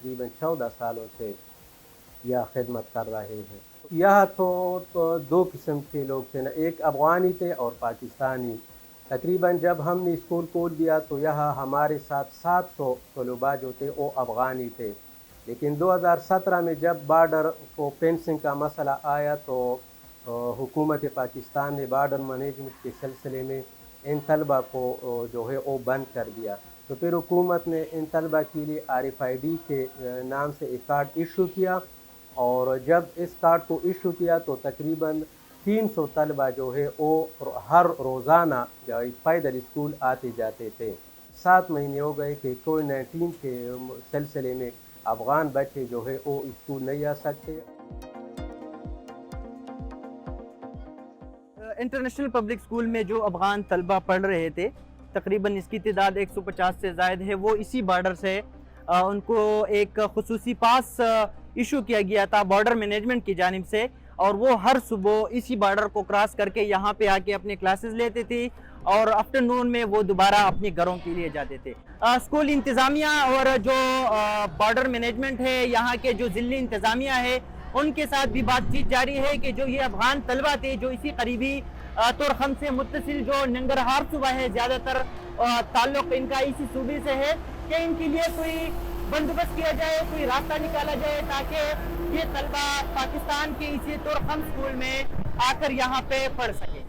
तकरीबन 14 सालों से यह खिदमत कर रहे हैं। यह तो दो किस्म के लोग थे ना, एक अफ़गानी थे और पाकिस्तानी। तकरीबन जब हमने स्कूल खोल दिया तो यहाँ हमारे साथ 700 तलबा जो थे वो अफ़गानी थे, लेकिन 2017 में जब बॉर्डर को फेंसिंग का मसला आया तो हुकूमत पाकिस्तान ने बॉर्डर मैनेजमेंट के सिलसिले में इन तलबा को जो है वो बंद कर दिया। तो फिर हुकूमत ने इन तलबा के लिए RFID के नाम से एक कार्ड इशू किया, और जब इस कार्ड को इशू किया तो तकरीबन 300 तलबा जो है वो हर रोज़ाना पैदल स्कूल आते जाते थे। 7 महीने हो गए कि कोविड-19 के सिलसिले में अफ़गान बच्चे जो है वो स्कूल नहीं आ सकते। इंटरनेशनल पब्लिक स्कूल में जो अफ़गान तलबा पढ़ रहे थे, तकरीबन इसकी तादाद 150 से ज़ायद है, वो इसी बॉर्डर से उनको एक खुसूसी पास इशू किया गया था बॉर्डर मैनेजमेंट की जानिब से, और वो हर सुबह इसी बॉर्डर को क्रॉस करके यहाँ पे आके अपने क्लासेस लेते थे और आफ्टरनून में वो दोबारा अपने घरों के लिए जाते थे। स्कूल इंतज़ामिया और जो बॉर्डर मैनेजमेंट है, यहाँ के जो ज़िली इंतज़ामिया है, उनके साथ भी बातचीत जारी है कि जो ये अफ़गान तलबा थे जो इसी करीबी तुरखम से मुत्तसिल जो नंगरहार सूबा है, ज़्यादातर ताल्लुक़ इनका इसी सूबे से है, कि इनके लिए कोई बंदोबस्त किया जाए, कोई रास्ता निकाला जाए ताकि ये तलबा पाकिस्तान के इसी तुरखम स्कूल में आकर यहाँ पे पढ़ सके।